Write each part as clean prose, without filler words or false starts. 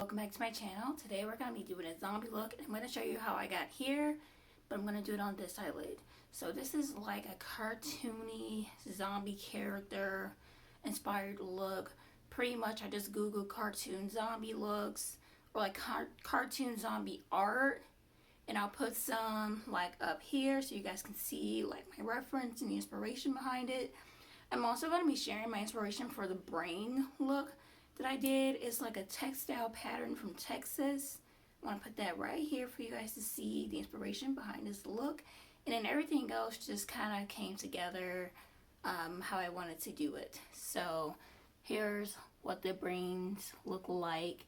Welcome back to my channel. Today we're going to be doing a zombie look, and I'm going to show you how I got here, but I'm going to do it on this eyelid. So this is like a cartoony zombie character inspired look. Pretty much I just googled cartoon zombie looks or like cartoon zombie art, and I'll put some like up here so you guys can see like my reference and the inspiration behind it. I'm also going to be sharing my inspiration for the brain look that I did. It's like a textile pattern from Texas. I want to put that right here for you guys to see the inspiration behind this look, and then everything else just kind of came together how I wanted to do it. So here's what the brains look like,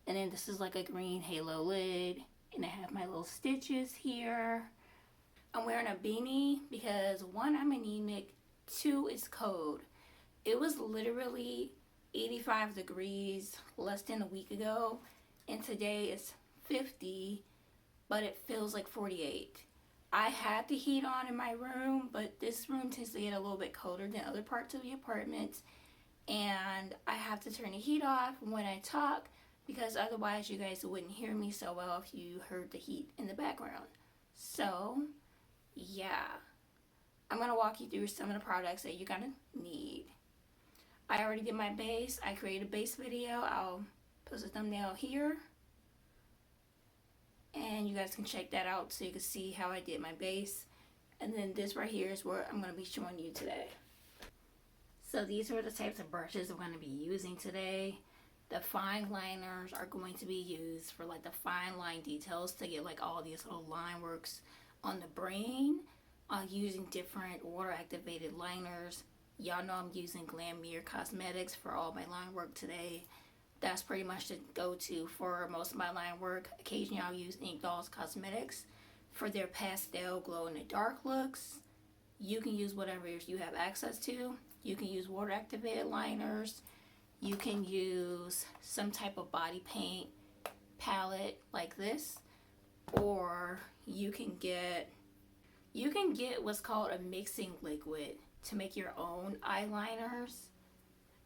and then this is like a green halo lid, and I have my little stitches here. I'm wearing a beanie because 1, I'm anemic, 2, it's cold. It was literally 85 degrees less than a week ago, and today it's 50, but it feels like 48. I had the heat on in my room, but this room tends to get a little bit colder than other parts of the apartment, and I have to turn the heat off when I talk because otherwise you guys wouldn't hear me so well if you heard the heat in the background. So yeah, I'm gonna walk you through some of the products that you're gonna need. I already did my base. I created a base video. I'll post a thumbnail here, and you guys can check that out so you can see how I did my base. And then this right here is what I'm going to be showing you today. So these are the types of brushes I'm going to be using today. The fine liners are going to be used for like the fine line details to get like all these little line works on the brain. Using different water activated liners. Y'all know I'm using Glamierre cosmetics for all my line work today. That's pretty much the go-to for most of my line work. Occasionally I'll use Ink Dolls Cosmetics for their pastel glow-in-the-dark looks. You can use whatever you have access to. You can use water activated liners. You can use some type of body paint palette like this, or you can get what's called a mixing liquid to make your own eyeliners.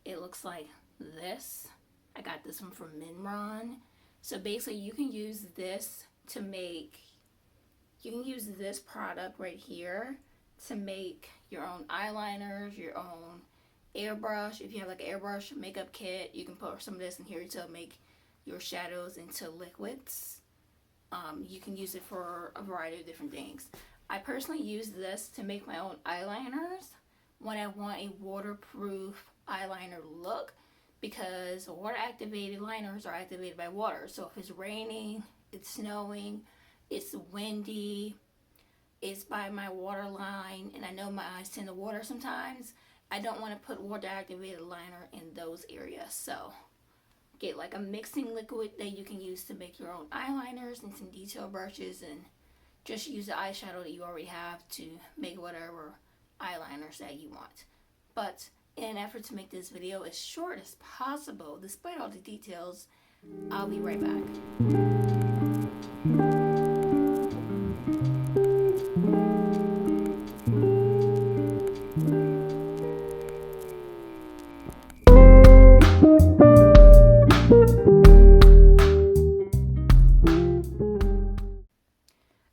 It looks like this. I got this one from Minron. So basically you can use this to make, you can use this product right here to make your own eyeliners, your own airbrush. If you have like an airbrush makeup kit, you can put some of this in here to make your shadows into liquids. You can use it for a variety of different things. I personally use this to make my own eyeliners when I want a waterproof eyeliner look, because water activated liners are activated by water. So if it's raining, it's snowing, it's windy, it's by my water line, and I know my eyes tend to water sometimes, I don't want to put water activated liner in those areas. So get like a mixing liquid that you can use to make your own eyeliners and some detail brushes, and just use the eyeshadow that you already have to make whatever eyeliners that you want. But in an effort to make this video as short as possible, despite all the details, I'll be right back.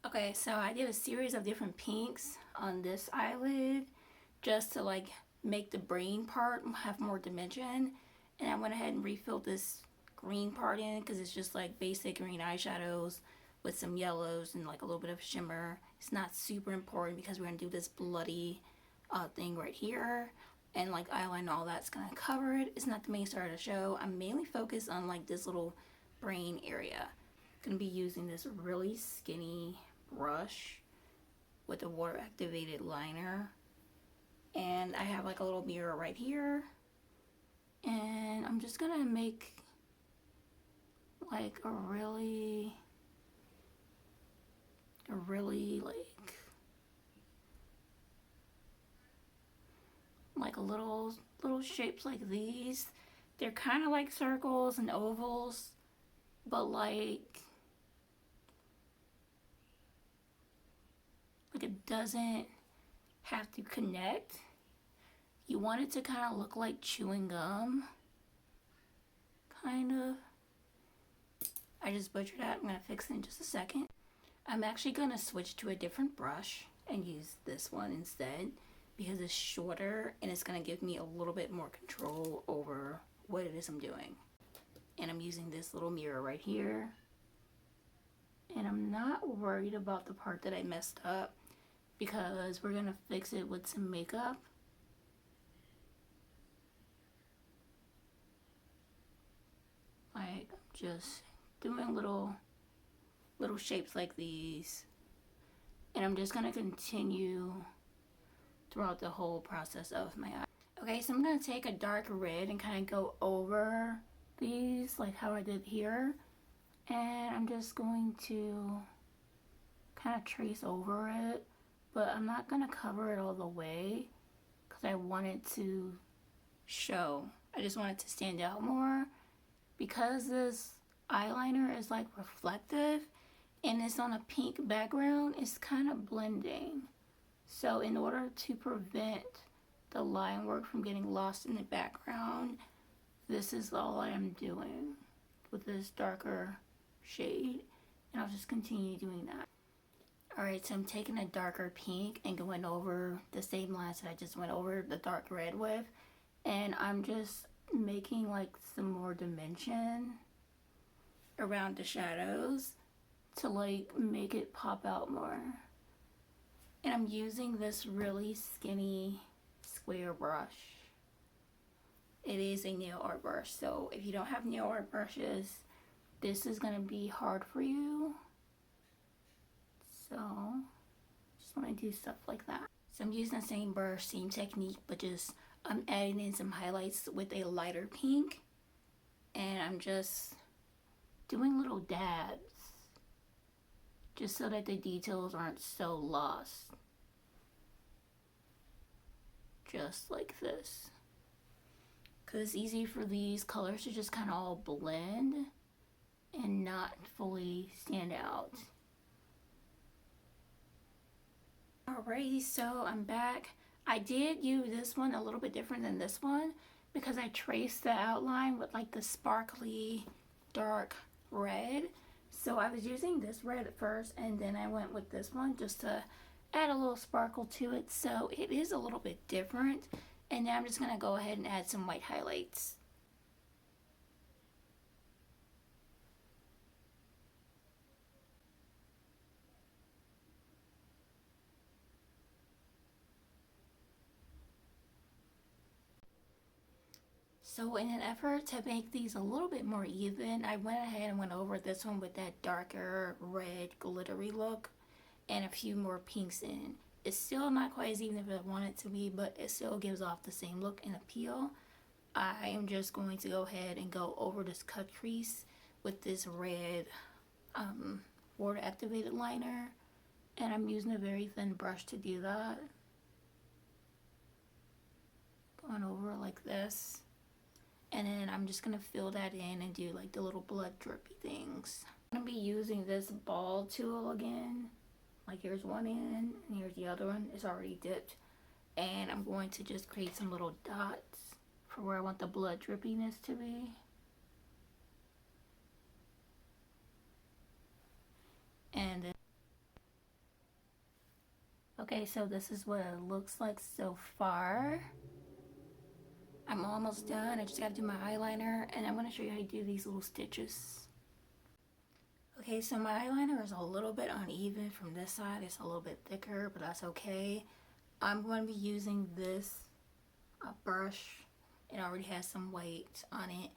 Okay, so I did a series of different pinks on this eyelid just to like make the brain part have more dimension, and I went ahead and refilled this green part in because it's just like basic green eyeshadows with some yellows and like a little bit of shimmer. It's not super important because we're gonna do this bloody thing right here, and like eyeliner and all that's gonna cover it. It's not the main star of the show. I'm mainly focused on like this little brain area. Gonna be using this really skinny brush with a water activated liner, and I have like a little mirror right here, and I'm just gonna make like a really like a little shapes like these. They're kind of like circles and ovals, but like it doesn't have to connect. You want it to kind of look like chewing gum, kind of. I just butchered that. I'm going to fix it in just a second. I'm actually going to switch to a different brush and use this one instead because it's shorter and it's going to give me a little bit more control over what it is I'm doing. And I'm using this little mirror right here. And I'm not worried about the part that I messed up because we're going to fix it with some makeup. Like, just doing little shapes like these. And I'm just going to continue throughout the whole process of my eye. Okay, so I'm going to take a dark red and kind of go over these like how I did here. And I'm just going to kind of trace over it. But I'm not going to cover it all the way because I want it to show. I just want it to stand out more. Because this eyeliner is like reflective and it's on a pink background, it's kind of blending. So in order to prevent the line work from getting lost in the background, this is all I am doing with this darker shade. And I'll just continue doing that. Alright, so I'm taking a darker pink and going over the same lines that I just went over the dark red with. And I'm just making like some more dimension around the shadows to like make it pop out more. And I'm using this really skinny square brush. It is a nail art brush, so if you don't have nail art brushes, this is going to be hard for you. So just want to do stuff like that. So I'm using the same brush, same technique, but just I'm adding in some highlights with a lighter pink. And I'm just doing little dabs. Just so that the details aren't so lost. Just like this. Because it's easy for these colors to just kind of all blend and not fully stand out. Alrighty, so I'm back. I did use this one a little bit different than this one because I traced the outline with like the sparkly dark red. So I was using this red at first and then I went with this one just to add a little sparkle to it. So it is a little bit different. And now I'm just going to go ahead and add some white highlights. So in an effort to make these a little bit more even, I went ahead and went over this one with that darker red glittery look and a few more pinks in. It's still not quite as even as I want it to be, but it still gives off the same look and appeal. I am just going to go ahead and go over this cut crease with this red water activated liner, and I'm using a very thin brush to do that. Going over like this. And then I'm just going to fill that in and do like the little blood drippy things. I'm going to be using this ball tool again. Like here's one end and here's the other one. It's already dipped. And I'm going to just create some little dots for where I want the blood drippiness to be. And then, okay, so this is what it looks like so far. I'm almost done. I just got to do my eyeliner and I'm going to show you how to do these little stitches. Okay, so my eyeliner is a little bit uneven from this side. It's a little bit thicker, but that's okay. I'm going to be using this brush. It already has some white on it.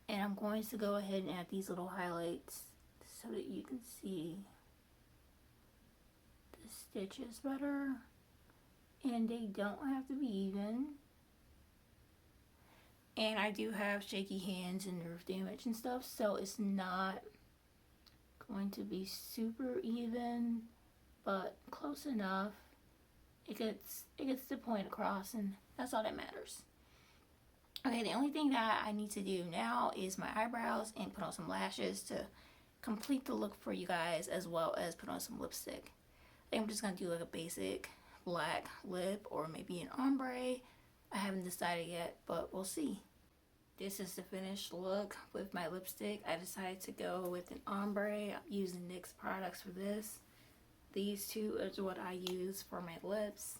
And I'm going to go ahead and add these little highlights so that you can see the stitches better. And they don't have to be even. And I do have shaky hands and nerve damage and stuff, so it's not going to be super even, but close enough. It gets the point across, and that's all that matters. Okay, the only thing that I need to do now is my eyebrows and put on some lashes to complete the look for you guys, as well as put on some lipstick. I think I'm just going to do like a basic black lip or maybe an ombre. I haven't decided yet, but we'll see. this is the finished look with my lipstick. I decided to go with an ombre. I'm using NYX products for this. These two is what I use for my lips.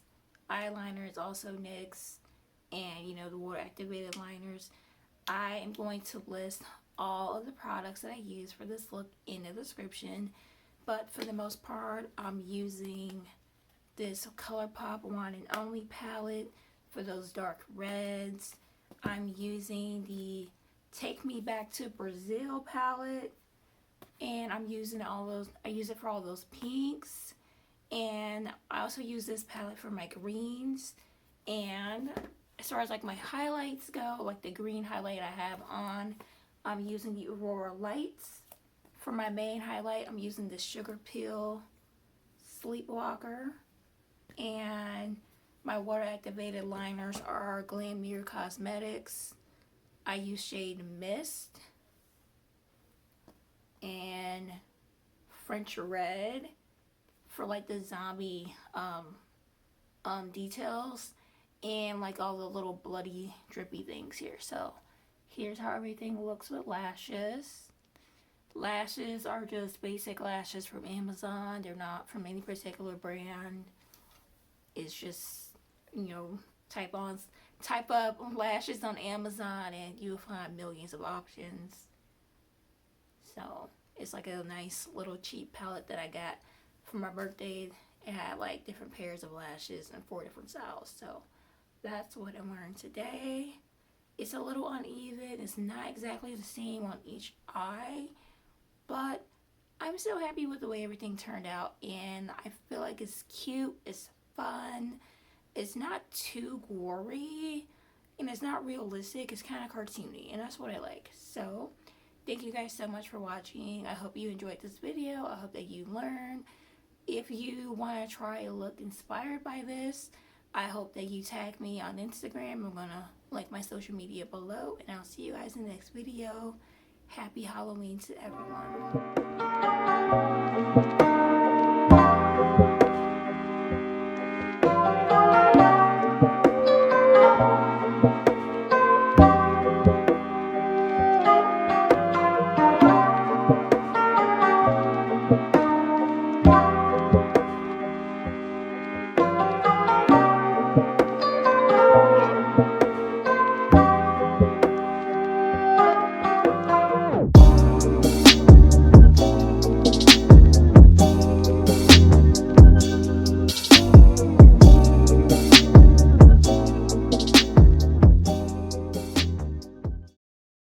Eyeliner is also NYX, and you know, the water activated liners. I am going to list all of the products that I use for this look in the description, but for the most part I'm using this ColourPop One and Only palette for those dark reds. I'm using the Take Me Back to Brazil palette, and I'm using all those, I use it for all those pinks, and I also use this palette for my greens. And as far as like my highlights go, like the green highlight I have on, I'm using the Aurora Lights. For my main highlight, I'm using the Sugar Pill Sleepwalker, and my water activated liners are Glamierre Cosmetics. I use shade Mist and French Red for like the zombie details and like all the little bloody drippy things here. So here's how everything looks with lashes. Lashes are just basic lashes from Amazon. They're not from any particular brand. It's just, you know, type up lashes on Amazon and you'll find millions of options. So it's like a nice little cheap palette that I got for my birthday. It had like different pairs of lashes and 4 different styles. So that's what I'm wearing today. It's a little uneven. It's not exactly the same on each eye, but I'm still happy with the way everything turned out, and I feel like it's cute, it's fun, it's not too gory, and it's not realistic. It's kind of cartoony, and that's what I like. So thank you guys so much for watching. I hope you enjoyed this video. I hope that you learned. If you want to try a look inspired by this, I hope that you tag me on Instagram. I'm gonna link my social media below, and I'll see you guys in the next video. Happy Halloween to everyone.